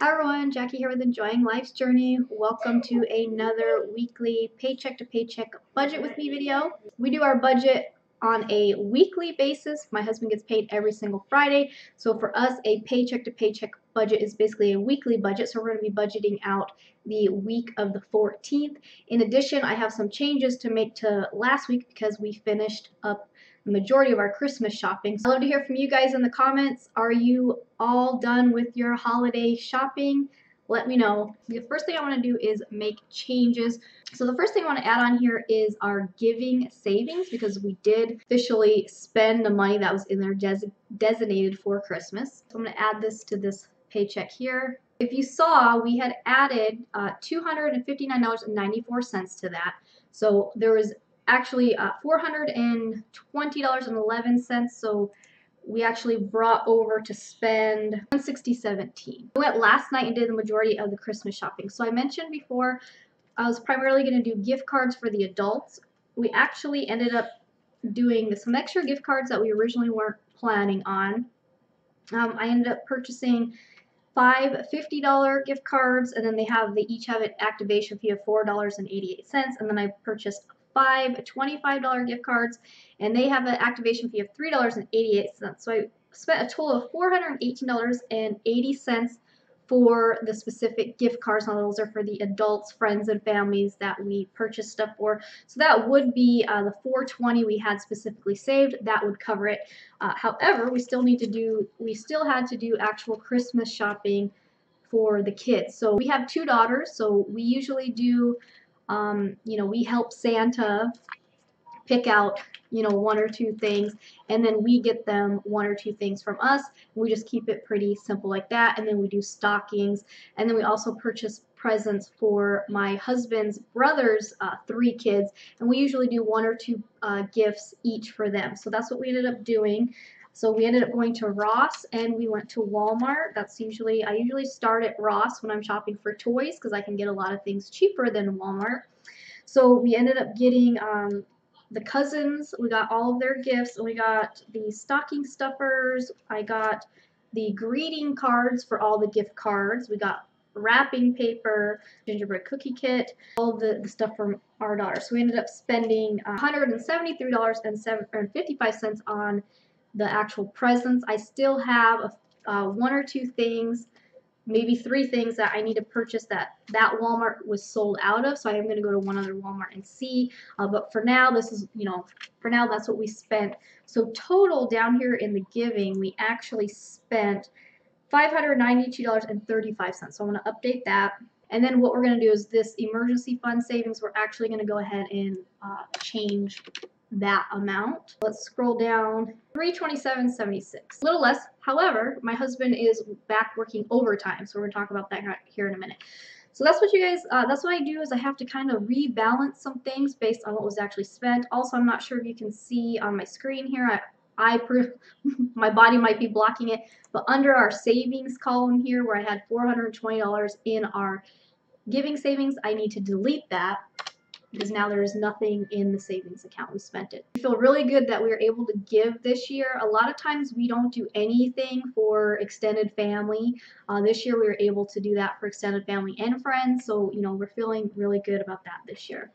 Hi everyone, Jackie here with Enjoying Life's Journey. Welcome to another weekly paycheck to paycheck budget with me video. We do our budget on a weekly basis. My husband gets paid every single Friday. So for us, a paycheck to paycheck budget is basically a weekly budget. So we're going to be budgeting out the week of the 14th. In addition, I have some changes to make to last week because we finished up the majority of our Christmas shopping. So I'd love to hear from you guys in the comments. Are you all done with your holiday shopping? Let me know. The first thing I want to do is make changes. So the first thing I want to add on here is our giving savings, because we did officially spend the money that was in there designated for Christmas. So I'm going to add this to this paycheck here. If you saw, we had added $259.94 to that. So there was actually $420.11, so we actually brought over to spend $160.17. I went last night and did the majority of the Christmas shopping. So I mentioned before I was primarily going to do gift cards for the adults. We actually ended up doing some extra gift cards that we originally weren't planning on. I ended up purchasing 5 $50 gift cards, and then they each have an activation fee of $4.88, and then I purchased 5 $25 gift cards, and they have an activation fee of $3.88. So I spent a total of $418.80 for the specific gift cards. Now those are for the adults, friends, and families that we purchased stuff for. So that would be the $420 we had specifically saved. That would cover it. However, we still had to do actual Christmas shopping for the kids. So we have 2 daughters, so we usually do, we help Santa pick out, 1 or 2 things, and then we get them 1 or 2 things from us. We just keep it pretty simple like that, and then we do stockings, and then we also purchase presents for my husband's brother's 3 kids, and we usually do 1 or 2 gifts each for them. So that's what we ended up doing. So we ended up going to Ross and we went to Walmart. I usually start at Ross when I'm shopping for toys because I can get a lot of things cheaper than Walmart. So we ended up getting the cousins, we got all of their gifts, and we got the stocking stuffers. I got the greeting cards for all the gift cards. We got wrapping paper, gingerbread cookie kit, all the stuff from our daughter. So we ended up spending $173.55 on the actual presents. I still have 1 or 2 things, maybe 3 things that I need to purchase that Walmart was sold out of. So I am going to go to one other Walmart and see. But for now, that's what we spent. So total down here in the giving, we actually spent $592.35. So I'm going to update that. And then what we're going to do is this emergency fund savings, we're actually going to go ahead and change that amount. Let's scroll down. $327.76, a little less. However, my husband is back working overtime, so we're going to talk about that here in a minute. So that's what that's what I do, is I have to kind of rebalance some things based on what was actually spent. Also, I'm not sure if you can see on my screen here, my body might be blocking it, but under our savings column here where I had $420 in our giving savings, I need to delete that because now there is nothing in the savings account. We spent it. I feel really good that we were able to give this year. A lot of times we don't do anything for extended family. This year we were able to do that for extended family and friends, so we're feeling really good about that this year.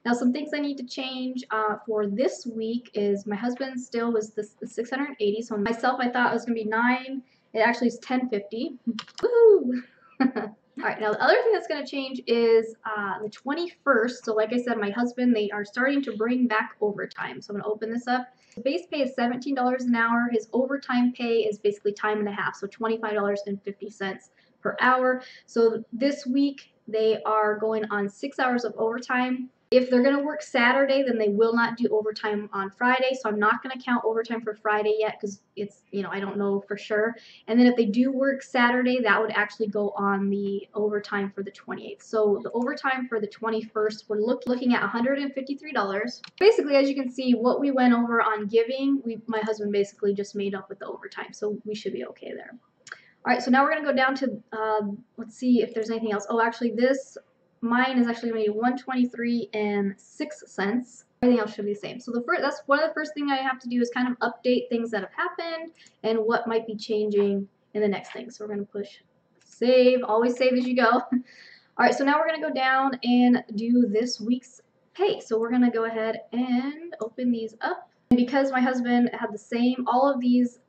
Now, some things I need to change for this week is my husband still was the $680. So myself, I thought it was going to be $9. It actually is $10.50. Woohoo! All right, now the other thing that's going to change is the 21st. So like I said, my husband, they are starting to bring back overtime. So I'm going to open this up. The base pay is $17 an hour. His overtime pay is basically time and a half, so $25.50 per hour. So this week they are going on 6 hours of overtime. If they're going to work Saturday, then they will not do overtime on Friday. So I'm not going to count overtime for Friday yet because it's, I don't know for sure. And then if they do work Saturday, that would actually go on the overtime for the 28th. So the overtime for the 21st, we're looking at $153. Basically, as you can see, what we went over on giving, my husband basically just made up with the overtime. So we should be okay there. All right, so now we're going to go down to, let's see if there's anything else. Oh, actually, mine is actually going to be $123.06. Everything else should be the same. So that's one of the first things I have to do is kind of update things that have happened and what might be changing in the next thing. So we're going to push Save, always save as you go. All right, so now we're gonna go down and do this week's pay. So we're gonna go ahead and open these up. And because my husband had the same, all of these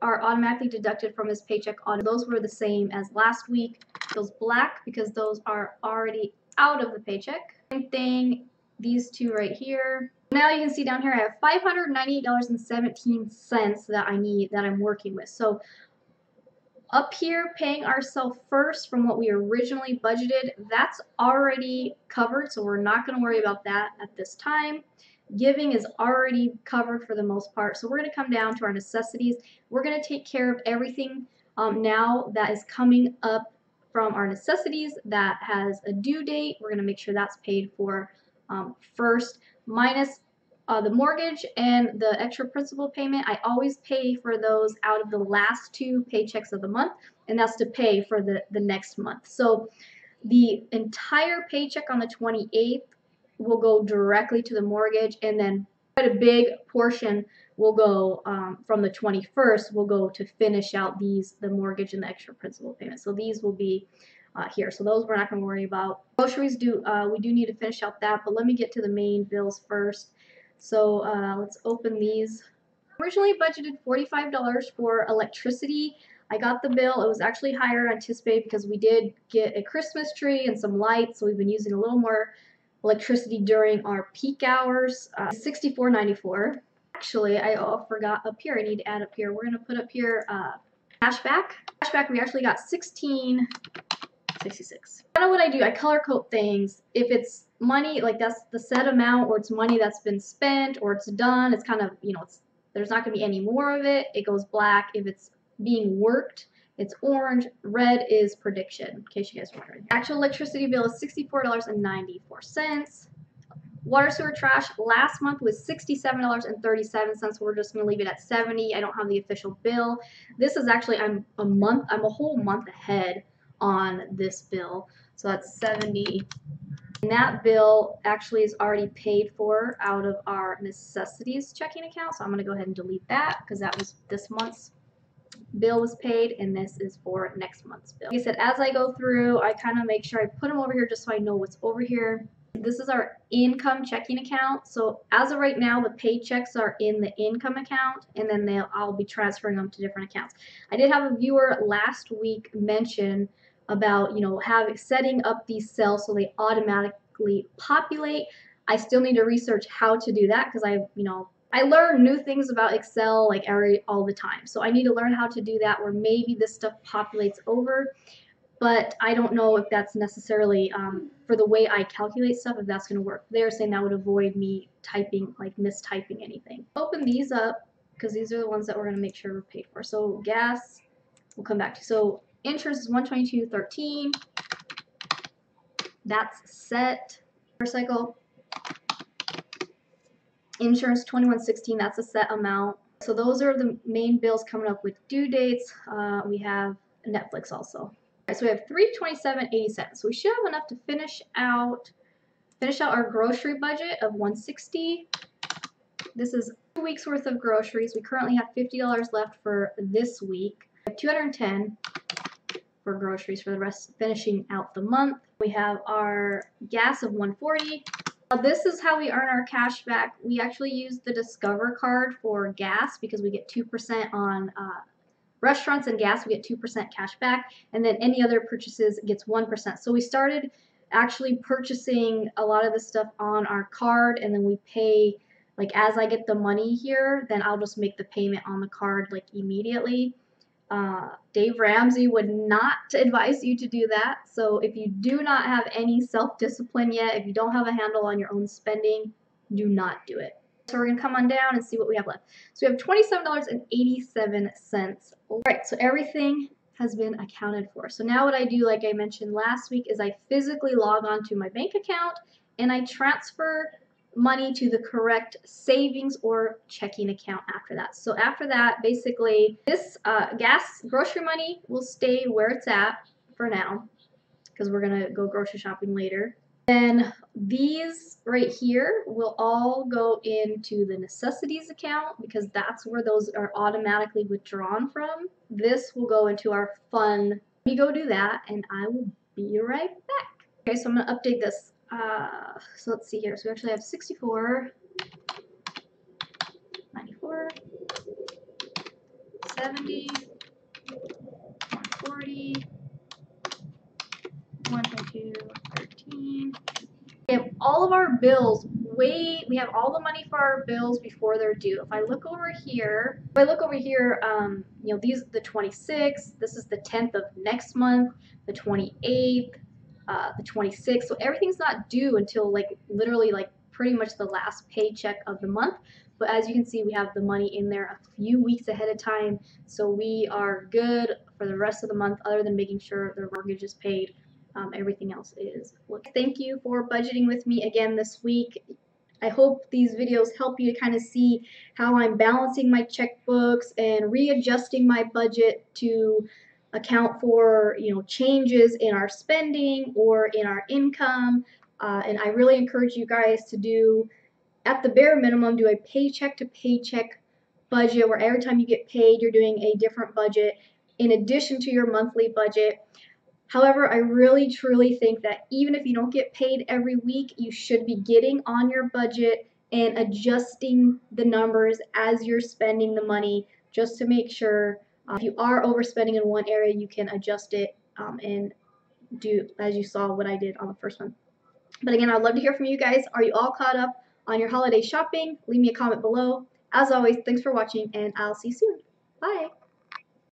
are automatically deducted from his paycheck audit. Those were the same as last week. Those black because those are already out of the paycheck. Same thing, these two right here. Now you can see down here I have $598.17 that I'm working with. So up here, paying ourselves first from what we originally budgeted, that's already covered, so we're not going to worry about that at this time. Giving is already covered for the most part, so we're going to come down to our necessities. We're going to take care of everything now that is coming up from our necessities that has a due date. We're going to make sure that's paid for first, minus the mortgage and the extra principal payment. I always pay for those out of the last 2 paychecks of the month, and that's to pay for the next month. So the entire paycheck on the 28th will go directly to the mortgage, and then quite a big portion will go from the 21st will go to finish out the mortgage and the extra principal payment. So these will be here. So those we're not going to worry about. Groceries we do need to finish out that, but let me get to the main bills first. So let's open these. Originally budgeted $45 for electricity. I got the bill. It was actually higher than anticipated because we did get a Christmas tree and some lights, so we've been using a little more electricity during our peak hours. $64.94. Actually, I forgot up here. I need to add up here. We're going to put up here cashback. Cashback, we actually got $16.66. Kind of what I do, I color code things. If it's money, like that's the set amount, or it's money that's been spent, or it's done, it's kind of, there's not going to be any more of it. It goes black. If it's being worked, it's orange. Red is prediction, in case you guys are wondering. Actual electricity bill is $64.94. Water, sewer, trash last month was $67.37. We're just going to leave it at $70. I don't have the official bill. This is actually, I'm a whole month ahead on this bill. So that's $70. And that bill actually is already paid for out of our necessities checking account. So I'm going to go ahead and delete that because that was this month's bill was paid, and this is for next month's bill. Like I said, as I go through, I kind of make sure I put them over here just so I know what's over here. This is our income checking account. So as of right now, the paychecks are in the income account, and then I'll be transferring them to different accounts. I did have a viewer last week mention about setting up these cells so they automatically populate. I still need to research how to do that because I learn new things about Excel all the time. So I need to learn how to do that where maybe this stuff populates over. But I don't know if that's necessarily, for the way I calculate stuff, if that's going to work. They're saying that would avoid me typing, mistyping anything. Open these up because these are the ones that we're going to make sure we're paid for. So gas, we'll come back to. So insurance is $122.13. That's set. Motorcycle insurance $21.16. That's a set amount. So those are the main bills coming up with due dates. We have Netflix also. So we have $327.87. So we should have enough to finish out our grocery budget of $160. This is 2 weeks worth of groceries. We currently have $50 left for this week. We have $210 for groceries for the rest, finishing out the month. We have our gas of $140. Now this is how we earn our cash back. We actually use the Discover card for gas because we get 2% on restaurants and gas. We get 2% cash back, and then any other purchases gets 1%. So we started actually purchasing a lot of this stuff on our card, and then we pay as I get the money here, then I'll just make the payment on the card immediately. Dave Ramsey would not advise you to do that. So if you do not have any self-discipline yet, if you don't have a handle on your own spending, do not do it. So we're going to come on down and see what we have left. So we have $27.87. All right, so everything has been accounted for. So now what I do, like I mentioned last week, is I physically log on to my bank account and I transfer money to the correct savings or checking account after that. So after that, basically, this grocery money will stay where it's at for now because we're going to go grocery shopping later. Then these right here will all go into the necessities account because that's where those are automatically withdrawn from. This will go into our fun You go do that, and I will be right back. Okay, so I'm gonna update this. So let's see here. So we actually have 64, 94, 70, 140, 122, 13. We have all of our bills we have all the money for our bills before they're due. If I look over here, you know, these are the 26th, this is the 10th of next month, the 28th, the 26th. So everything's not due until like literally like pretty much the last paycheck of the month. But as you can see, we have the money in there a few weeks ahead of time. So we are good for the rest of the month other than making sure their mortgage is paid. Everything else is. Thank you for budgeting with me again this week. I hope these videos help you to kind of see how I'm balancing my checkbooks and readjusting my budget to account for, you know, changes in our spending or in our income. And I really encourage you guys to do, at the bare minimum, do a paycheck to paycheck budget where every time you get paid, you're doing a different budget in addition to your monthly budget. However, I really truly think that even if you don't get paid every week, you should be getting on your budget and adjusting the numbers as you're spending the money just to make sure if you are overspending in one area, you can adjust it and do as you saw what I did on the first one. But again, I'd love to hear from you guys. Are you all caught up on your holiday shopping? Leave me a comment below. As always, thanks for watching, and I'll see you soon. Bye.